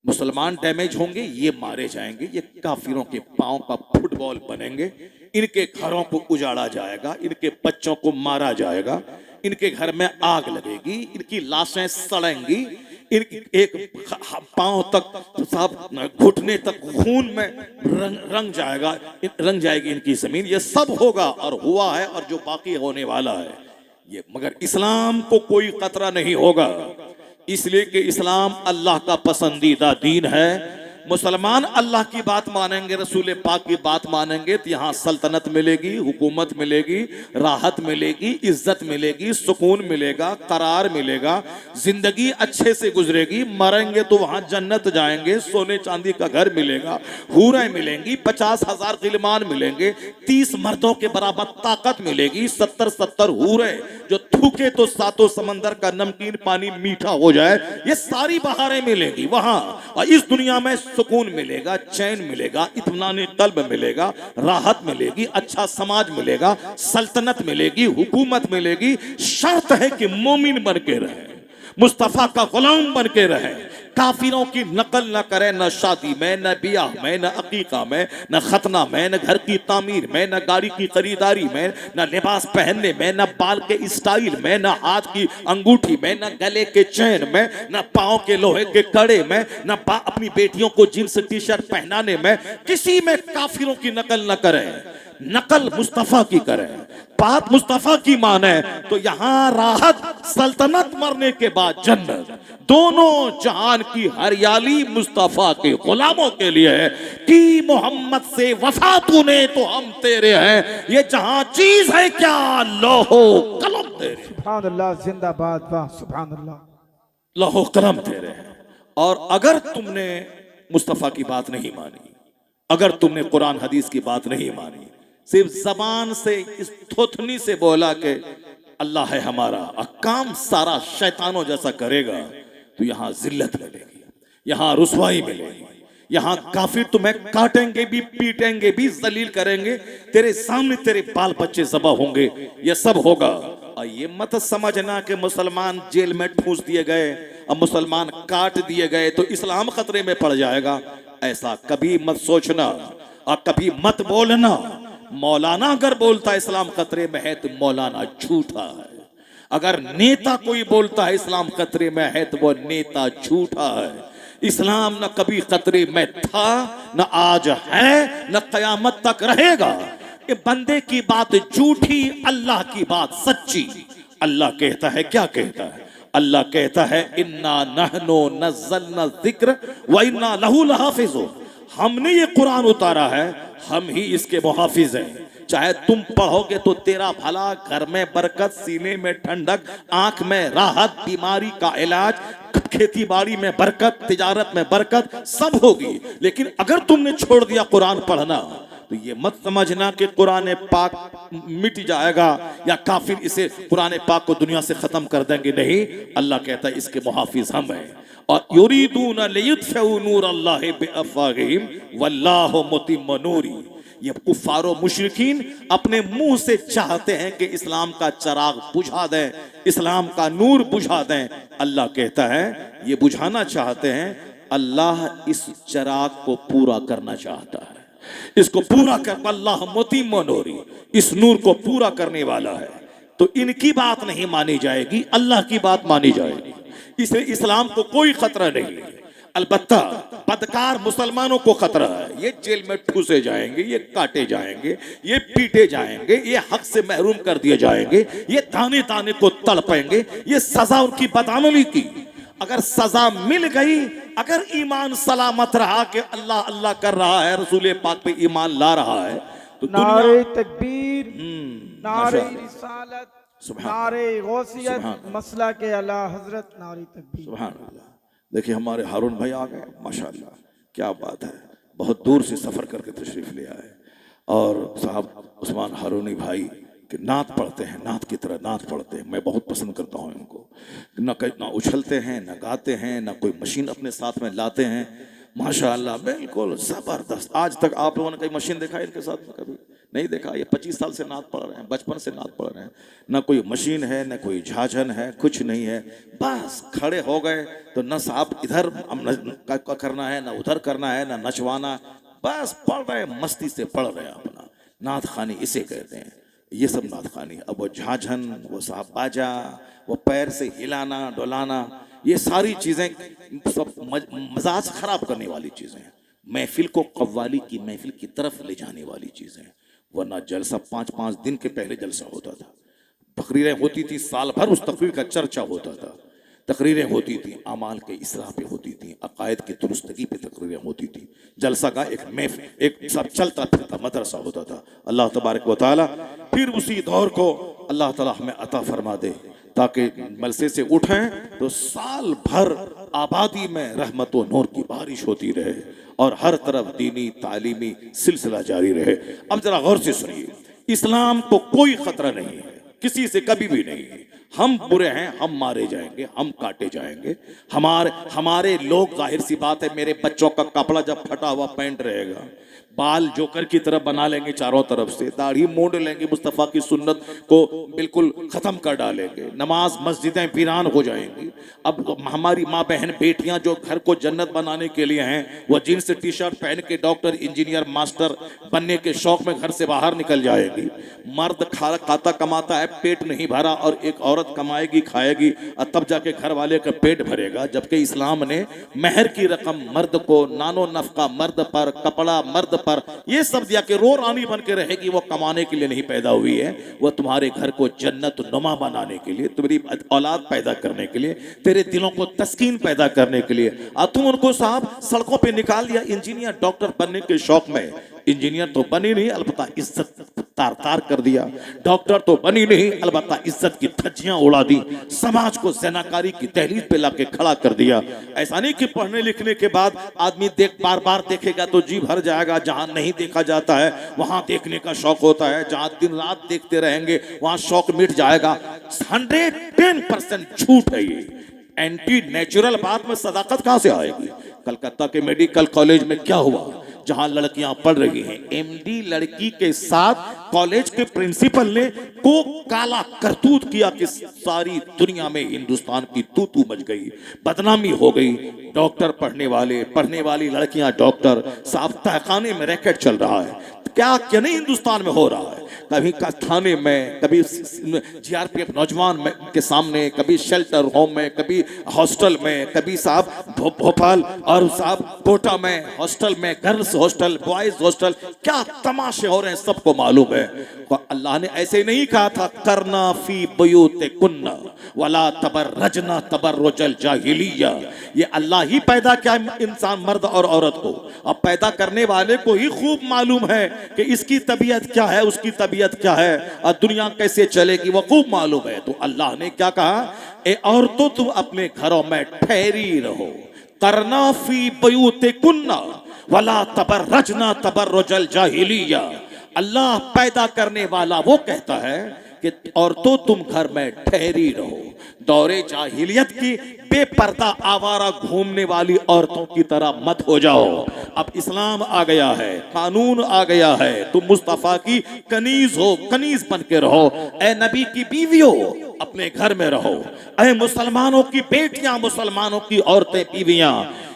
मुसलमान डैमेज होंगे, ये मारे जाएंगे, ये काफिरों के पांव का फुटबॉल बनेंगे, इनके घरों को उजाड़ा जाएगा, इनके बच्चों को मारा जाएगा, इनके घर में आग लगेगी, इनकी लाशें सड़ेंगी, इन एक पांव तक साहब घुटने तक खून में रंग जाएगा, रंग जाएगी इनकी जमीन। ये सब होगा और हुआ है और जो बाकी होने वाला है ये। मगर इस्लाम को कोई खतरा नहीं होगा, इसलिए कि इस्लाम अल्लाह का पसंदीदा दीन है। मुसलमान अल्लाह की बात मानेंगे, रसूल पाक की बात मानेंगे तो यहाँ सल्तनत मिलेगी, हुकूमत मिलेगी, राहत मिलेगी, इज्जत मिलेगी, सुकून मिलेगा, करार मिलेगा, जिंदगी अच्छे से गुजरेगी। मरेंगे तो वहां जन्नत जाएंगे, सोने चांदी का घर मिलेगा, हूरें मिलेंगी, 50,000 गिलमान मिलेंगे, 30 मर्दों के बराबर ताकत मिलेगी, 70 हूरें जो थूके तो सातों समंदर का नमकीन पानी मीठा हो जाए, ये सारी बहारें मिलेंगी वहां। और इस दुनिया में सुकून मिलेगा, चैन मिलेगा, इत्मीनान कल्ब मिलेगा, राहत मिलेगी, अच्छा समाज मिलेगा, सल्तनत मिलेगी, हुकूमत मिलेगी। शर्त है कि मोमिन बन के रहे, मुस्तफा का गुलाम बन के रहे, काफिरों की नकल न करे, न शादी में, न बियाह में, न अकीका में, न खतना में, न घर की तामीर में, न गाड़ी की खरीदारी में, न लिबास पहनने में, न बाल के स्टाइल में, न हाथ की अंगूठी में, न गले के चैन में, न पांव के लोहे के कड़े में, न अपनी बेटियों को जींस टी शर्ट पहनाने में, किसी में काफिरों की नकल न करे, नकल मुस्तफा की करे, बात मुस्तफा की माने। तो यहां राहत, सल्तनत, मरने के बाद जन्नत, दोनों जहान की हरियाली मुस्तफा के गुलामों के लिए है कि मोहम्मद से वफा तूने तो हम तेरे हैं, ये जहां चीज है क्या लोहो कलम तेरे। सुभान अल्लाह, जिंदाबाद, वाह सुभान अल्लाह। लोहो कलम तेरे हैं। और अगर तुमने मुस्तफा की बात नहीं मानी, अगर तुमने कुरान हदीस की बात नहीं मानी, सिर्फ जबान से इस थोथनी से बोला कि अल्लाह है हमारा, और काम सारा शैतानों जैसा करेगा, तो यहां जिल्लत मिलेगी, यहां रुसवाई मिलेगी, यहां काफिर तुम्हें काटेंगे भी, पीटेंगे भी, जलील करेंगे, तेरे सामने तेरे बाल बच्चे ज़बह होंगे, ये सब होगा। और ये मत समझना कि मुसलमान जेल में ठूस दिए गए और मुसलमान काट दिए गए तो इस्लाम खतरे में पड़ जाएगा, ऐसा कभी मत सोचना और कभी मत बोलना। मौलाना अगर बोलता है इस्लाम खतरे में है तो मौलाना झूठा है, अगर नेता कोई बोलता है इस्लाम खतरे में है तो वो नेता झूठा है। इस्लाम न कभी खतरे में था, न आज है, न कयामत तक रहेगा। ये बंदे की बात झूठी, अल्लाह की बात सच्ची। अल्लाह कहता है, क्या कहता है? अल्लाह कहता है इन्ना नहनो नज़्ज़लना ज़िक्र व इन्ना लहू लहाफ़िज़ून। हमने ये कुरान उतारा है, हम ही इसके मुहाफिज हैं। चाहे तुम पढ़ोगे तो तेरा भला, घर में बरकत, सीने में ठंडक, आंख में राहत, बीमारी का इलाज, खेती बाड़ी में बरकत, तिजारत में बरकत, सब होगी। लेकिन अगर तुमने छोड़ दिया कुरान पढ़ना तो ये मत समझना कि कुरान पाक मिट जाएगा या काफिर इसे कुरान पाक को दुनिया से खत्म कर देंगे। नहीं, अल्लाह कहता है इसके मुहाफिज हम हैं। और युरीदून लियुत्फिउ नूरल्लाहि बिअफ़वाहिहिम वल्लाहु मुतिम्मु नूरी। ये कुफ्फारो मुशरिकीन अपने मुंह से चाहते हैं कि इस्लाम का चिराग बुझा दें, इस्लाम का नूर बुझा दें। अल्लाह कहता है ये बुझाना चाहते हैं, अल्लाह इस चिराग को पूरा करना चाहता है, इसको पूरा कर, अल्लाह मुतिम्मु नूरी, इस नूर को पूरा करने वाला है। तो इनकी बात नहीं मानी जाएगी, अल्लाह की बात मानी जाएगी। इसलिए इस्लाम को कोई खतरा नहीं है। अलबत्ता बदकार मुसलमानों को खतरा है, ये जेल में ठूसे जाएंगे, ये काटे जाएंगे, ये पीटे जाएंगे, ये हक से महरूम कर दिए जाएंगे, ये ताने ताने को तड़पेंगे। ये सजा उनकी बदअमली की। अगर सजा मिल गई, अगर ईमान सलामत रहा कि अल्लाह अल्लाह कर रहा है, रसूल पाक पे ईमान ला रहा है, तो नारे तकबीर, नारे रिसालत, नारे गौसियत, मसला के अला हजरत, नारे तकबीर। सुभान अल्लाह। देखिए हमारे हारून भाई आ गए, माशाअल्लाह, क्या बात है, बहुत दूर से सफर करके तशरीफ ले आए। और साहब उस्मान हारूनी भाई कि नात पढ़ते हैं, नात की तरह नात पढ़ते हैं, मैं बहुत पसंद करता हूँ इनको। ना उछलते हैं, ना गाते हैं, ना कोई मशीन अपने साथ में लाते हैं, माशाअल्लाह बिल्कुल ज़बरदस्त। आज तक आप लोगों ने कहीं मशीन देखा है इनके साथ में? कभी नहीं देखा? ये 25 साल से नात पढ़ रहे हैं, बचपन से नात पढ़ रहे हैं। ना कोई मशीन है, ना कोई झाझन है, कुछ नहीं है। बस खड़े हो गए तो न साहब इधर करना है, ना उधर करना है, ना नचवाना, बस पढ़ रहे हैं, मस्ती से पढ़ रहे हैं अपना। नात खानी इसे कहते हैं, ये सब नात खानी। अब वो झाझन, वो साहब बाजा, वो पैर से हिलाना डुलाना, ये सारी चीजें सब मजाज खराब करने वाली चीजें हैं, महफिल को कव्वाली की महफिल की तरफ ले जाने वाली चीजें। वरना जलसा 5-5 दिन के पहले जलसा होता था, तकरीरें होती थी, साल भर उस तकरीर का चर्चा होता था, तकरीरें होती थी, अमाल के इसलाह पे होती थी, अकायद की दुरुस्तगी पे तकरीरें होती थी। जलसा का एक महफिल, एक सब चलता फिरता मदरसा होता था। अल्लाह तबारक व तआला फिर उसी दौर को अल्लाह ताला हमें अता फरमा दे, ताकि मलसे से उठें तो साल भर आबादी में रहमत व नूर की बारिश होती रहे और हर तरफ दीनी तालीमी सिलसिला जारी रहे। अब जरा गौर से सुनिए, इस्लाम को कोई खतरा नहीं है, किसी से कभी भी नहीं है। हम बुरे हैं, हम मारे जाएंगे, हम काटे जाएंगे। हमारे लोग, जाहिर सी बात है, मेरे बच्चों का कपड़ा जब फटा हुआ पैंट रहेगा, बाल जोकर की तरह बना लेंगे चारों तरफ से, दाढ़ी मोड़ लेंगे, मुस्तफ़ा की सुन्नत को बिल्कुल खत्म कर डालेंगे, नमाज मस्जिदें वीरान हो जाएंगी। अब हमारी माँ बहन बेटियां जो घर को जन्नत बनाने के लिए हैं, वह जीन्स टी शर्ट पहन के डॉक्टर इंजीनियर मास्टर बनने के शौक में घर से बाहर निकल जाएगी। मर्द खाता कमाता है, पेट नहीं भरा, और एक औरत कमाएगी खाएगी और तब जाके घर वाले का पेट भरेगा। जबकि इस्लाम ने मेहर की रकम मर्द को, नानो नफका मर्द पर, कपड़ा मर्द पर, ये सब दिया कि रो रानी बन के रहेगी। वो कमाने के लिए नहीं पैदा हुई है, वो तुम्हारे घर को जन्नत नुमा बनाने के लिए, तुम्हारी औलाद पैदा करने के लिए, तेरे दिलों को तस्कीन पैदा करने के लिए। तुम उनको साहब सड़कों पे निकाल दिया इंजीनियर डॉक्टर बनने के शौक में। इंजीनियर तो बनी नहीं, अलबत्ता इज्जत तार तार कर दिया। डॉक्टर तो बनी नहीं, अलबत्ता इज्जत की धज्जियां उड़ा दी, समाज को ज़नाकारी की दहलीज पे लाके खड़ा कर दिया। ऐसा नहीं कि पढ़ने लिखने के बाद आदमी बार बार देखेगा तो जी भर जाएगा। जहां नहीं देखा जाता है वहां देखने का शौक होता है, जहां दिन रात देखते रहेंगे वहां शौक मिट जाएगा। 110% झूठ है ये, एंटी नेचुरल बात में सदाकत कहां से आएगी? कलकत्ता के मेडिकल कॉलेज में क्या हुआ, जहां लड़कियां पढ़ रही हैं, एमडी लड़की के साथ कॉलेज के प्रिंसिपल ने को काला करतूत किया कि सारी दुनिया में हिंदुस्तान की तू मच गई, बदनामी हो गई। डॉक्टर पढ़ने वाली लड़कियां डॉक्टर, साहब तहखाने में रैकेट चल रहा है। क्या नहीं हिंदुस्तान में हो रहा है, कभी थाने में, कभी जीआरपीएफ नौजवान के सामने, कभी शेल्टर होम में, कभी हॉस्टल में, कभी साहब भोपाल और साहब कोटा में हॉस्टल में, गर्ल्स हॉस्टल, बॉयज हॉस्टल, क्या तमाशे हो रहे हैं सबको मालूम है। तो अल्लाह ने ऐसे नहीं कहा था करना फी बुयूतिकुन्ना वला तबर्रजना तबर्रुजल जाहिलिया। ये अल्लाह ही पैदा किया इंसान, मर्द और औरत को। अब पैदा करने वाले को ही खूब मालूम है कि इसकी तबीयत क्या है, उसकी तबीयत क्या है और दुनिया कैसे चलेगी, वो खूब मालूम है। तो अल्लाह ने क्या कहा, ए औरतों तुम अपने घरों में ठहरी रहो, करना फी बुयूतिकुन्ना वला तबर्रजना तबर्रुजल जाहिलिया। अल्लाह पैदा करने वाला वो कहता है कि औरतों तुम घर में ठहरी रहो, दौरे जाहिलियत की बेपर्दा आवारा घूमने वाली औरतों की तरह मत हो जाओ। अब इस्लाम आ गया है, कानून आ गया है, तुम मुस्तफा की कनीज हो, कनीज बन के रहो। ए नबी की बीवियों अपने घर में रहो, ए मुसलमानों की बेटियां, मुसलमानों की औरतें बीवियां,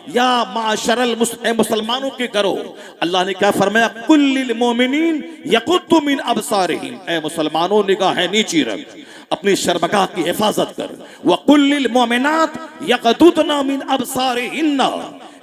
या माशरल मुसलमानों के घरों। अल्लाह ने क्या फरमाया, कुल्लिल मोमिनीन यकुद्दु मिन अबसारिहिम, ए मुसलमानों निगाहें नीची रख, अपनी शर्मगाह की हिफाजत कर। व कुल्लिल मोमिनात यगदुदना मिन अबसारिहिन्ना,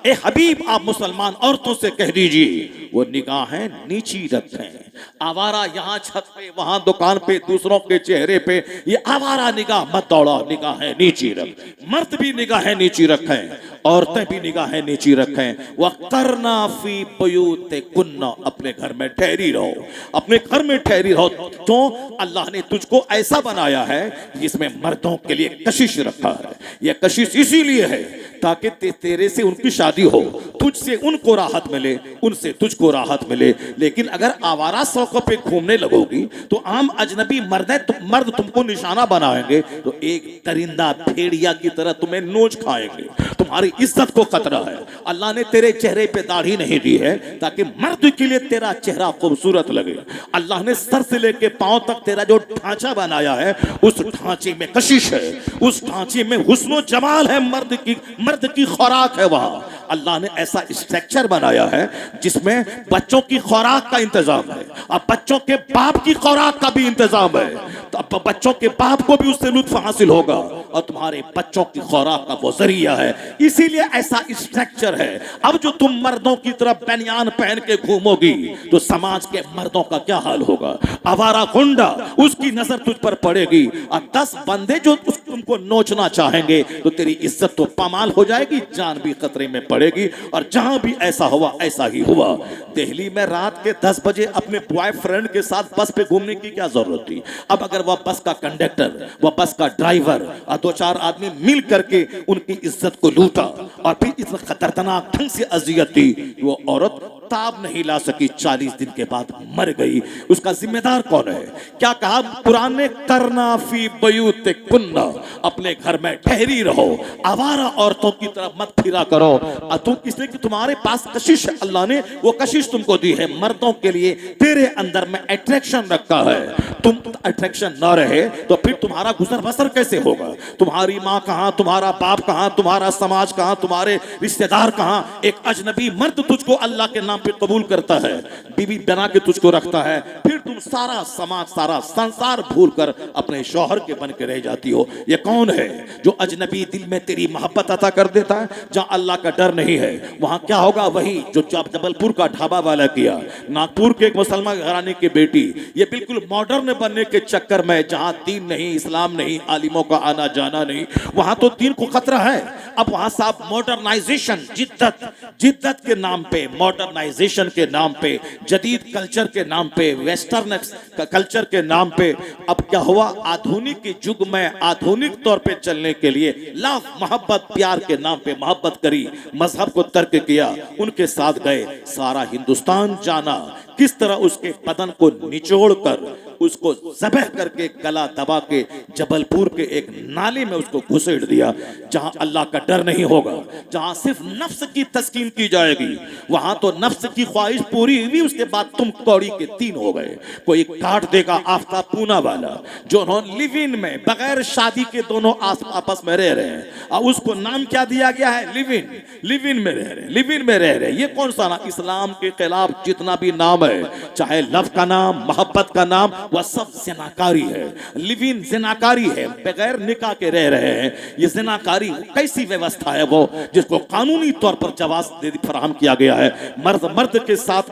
ए हबीब आप मुसलमान औरतों से कह दीजिए वो निगाहें नीची रखें। आवारा यहाँ छत पे, वहां दुकान पे, दूसरों के चेहरे पे ये आवारा निगाह मत दौड़ाओ, निगाहें नीची रख। मर्द भी निगाहें नीची रखें, औरतें भी निगाहें नीची रखें। वक्तरना फी बुयूतिकुन्ना, अपने घर में ठहरी रहो, अपने घर में ठहरी रहो। क्यों? अल्लाह ने तुझको ऐसा बनाया है जिसमें मर्दों के लिए कशिश रखा है। यह कशिश इसीलिए है ताकि तेरे से उनकी शादी हो, तुझसे उनको राहत मिले, उनसे तुझको राहत मिले। लेकिन अगर आवारा सड़कों पे घूमने लगोगी तो आम अजनबी मर्द तुमको निशाना बनाएंगे, तो एक दरिंदा भेड़िया की तरह तुम्हें नोच खाएंगे, तुम्हारी इज्जत को खतरा है। अल्लाह ने तेरे चेहरे पे दाढ़ी नहीं दी है ताकि मर्द के लिए तेरा चेहरा खूबसूरत लगे। अल्लाह ने सर से लेके पांव तक तेरा जो ढांचा बनाया है, उस ढांचे में कशिश है, उस ढांचे में हुस्न जमाल है, मर्द की खुराक है। वहां अल्लाह ने ऐसा स्ट्रक्चर बनाया है जिसमें बच्चों की खुराक का इंतजाम है और बच्चों के बाप की खुराक का भी इंतजाम है। तो अब बच्चों के बाप को भी उससे लुत्फ हासिल होगा और तुम्हारे बच्चों की खुराक का वो जरिया है, इसीलिए ऐसा स्ट्रक्चर है। अब जो तुम मर्दों की तरफ बनियान पहन के घूमोगी तो समाज के मर्दों का क्या हाल होगा? आवारा गुंडा, उसकी नजर तुझ पर पड़ेगी और 10 बंदे जो तुमको नोचना चाहेंगे तो तेरी इज्जत तो पामाल हो जाएगी, जान भी खतरे में पड़ेगी। और जहां भी ऐसा हुआ ऐसा ही हुआ। दिल्ली में रात के 10 बजे अपने बॉयफ्रेंड के साथ बस पे घूमने की क्या जरूरत थी? अब अगर वह बस का कंडक्टर, वह बस का ड्राइवर और 2-4 आदमी मिल करके उनकी इज्जत को लूटा और फिर इतना खतरनाक ढंग से अजियत दी, वो औरत ताब नहीं ला सकी, 40 दिन के बाद मर गई। उसका जिम्मेदार कौन है? क्या कहा कुरान ने? करना फी बयूते कुन्ना, अपने घर में ठहरी रहो, आवारा औरतों की तरफ मत फिरा करो। तुम इसलिए कि तुम्हारे पास कशिश है, अल्लाह ने वो कशिश तुमको दी है मर्दों के लिए, तेरे अंदर में अट्रैक्शन रखा है। तुम अट्रैक्शन ना रहे तो फिर तुम्हारा गुजर बसर कैसे होगा? तुम्हारी माँ कहाँ, तुम्हारा बाप कहाँ, तुम्हारा समाज कहाँ, तुम्हारे रिश्तेदार कहाँ? एक अजनबी मर्द तुझको अल्लाह के नाम पे कबूल करता है, बीवी बना के तुझको रखता है, फिर तुम सारा समाज, सारा संसार भूल कर अपने शौहर के बन के रह जाती हो। ये कौन है जो अजनबी दिल में तेरी मोहब्बत अता कर देता है? जहां अल्लाह का डर नहीं है वहां क्या होगा? वही जो जबलपुर का ढाबा वाला किया, नागपुर के एक मुसलमान घराने की बेटी, ये बिल्कुल मॉडर्न बनने के चक्कर में, जहां दीन नहीं, इस्लाम नहीं, आलिमों का आना जाना नहीं, वहां तो दीन को खतरा है। अब वहां साहब मॉडर्नाइजेशन, जिद्दत के नाम पे, मॉडर्नाइजेशन के नाम पे, जदीद कल्चर के नाम पे, वेस्टर्न कल्चर के नाम पे, अब क्या हुआ? आधुनिक के युग में आधुनिक तौर पे चलने के लिए लव, मोहब्बत, प्यार के नाम पे मोहब्बत करी, मजहब को तर्क किया, उनके साथ गए। सारा हिंदुस्तान जाना किस तरह उसके बदन को निचोड़ कर, उसको ज़बह करके, गला दबा के जबलपुर के एक नाले में उसको घुसेड़ दिया। जहां अल्लाह का डर नहीं होगा, जहां सिर्फ नफ्स की तस्कीन की जाएगी, वहां तो नफ्स की ख्वाहिश पूरी हुई, उसके बाद तुम कौड़ी के 3 हो गए। कोई काट देगा आफ्ताब पूना वाला, जो लिव इन में बगैर शादी के दोनों आपस में रह रहे हैं, और उसको नाम क्या दिया गया है? लिव इन में रह रहे, लिव इन में रह रहे। ये कौन सा नाम? इस्लाम के खिलाफ जितना भी नाम है, चाहे लव का नाम, मोहब्बत का नाम, वह सब जिनाकारी है। लिव इन जिनाकारी है, बगैर निकाह के रह रहे हैं। ये जिनाकारी कैसी व्यवस्था है वो, जिसको कानूनी तौर पर जवाब फराहम किया गया है? मर्द के साथ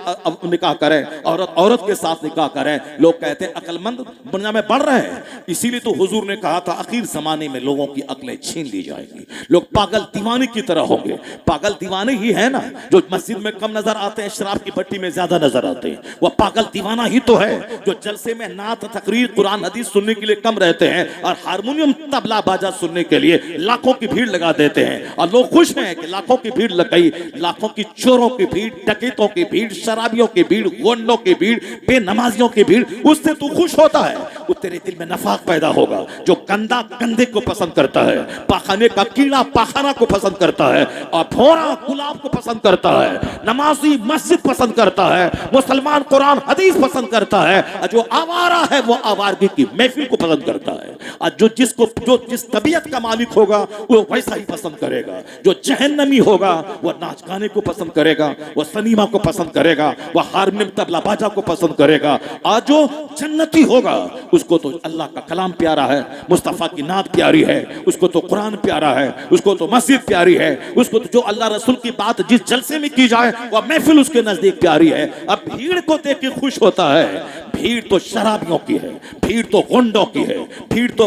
निकाह करें, औरत के साथ निकाह करें। लोग कहते हैं अक्लमंद दुनिया में बढ़ रहे हैं, इसीलिए तो हुजूर ने कहा था आखिर जमाने में लोगों की अक्लें छीन ली जाएगी, लोग पागल दीवाने की तरह होंगे। पागल दीवाने ही है ना जो मस्जिद में कम नजर आते हैं, शराब की भट्टी में ज्यादा नजर आते हैं। वह पागल दीवाना ही तो है जो जलसे में नात, तकरीर, कुरान हदीस सुनने के लिए कम रहते हैं और हारमोनियम, तबला, बाजा सुनने के लिए लाखों की भीड़ लगा देते हैं। और लोग खुश हैं कि लाखों की भीड़ लग गई। लाखों की चोरों की भीड़, डकैतों की भीड़, शराबियों की भीड़, गुंडों की भीड़, बेनमाजियों की भीड़, उससे तू खुश होता है। वो तेरे दिल में नफाक पैदा होगा। जो गंदा गंदे को पसंद करता है, पाखाने का कीड़ा पाखाना को पसंद करता है, और भौरा गुलाब को पसंद करता है, नमाजी मस्जिद पसंद करता है, मुसलमान कुरान हदीस पसंद करता है, और जो आवारा है वो आवारगी की महफिल को पसंद करता है। और जो जिस तबीयत का मालिक होगा वो वैसा ही पसंद करेगा। जो जहन्नमी होगा वो नाच गाने को पसंद करेगा, वो सनीमा को पसंद करेगा, वो हारमोनियम, तबला, बाजा को पसंद करेगा। और जो जन्नती होगा उसको तो अल्लाह का कलाम प्यारा है, मुस्तफा की नात प्यारी है, उसको तो कुरान प्यारा है, उसको तो मस्जिद प्यारी है, उसको तो जो अल्लाह रसूल की बात जिस जलसे में की जाए वह महफिल उसके नजदीक प्यारी है। अब भीड़ को देख के खुश होता है। भीड़ तो शराबियों की है, भीड़ तो गुंडों की है, भीड़ तो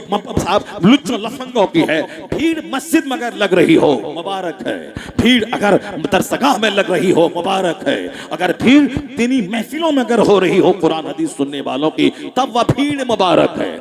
लुच्चों लफंगों की है। भीड़ मस्जिद में अगर लग रही हो मुबारक है, भीड़ अगर दरसगाह में लग रही हो मुबारक है, अगर भीड़ दीनी महफिलों में अगर हो रही हो कुरान हदीस सुनने वालों की, तब वह भीड़ मुबारक है।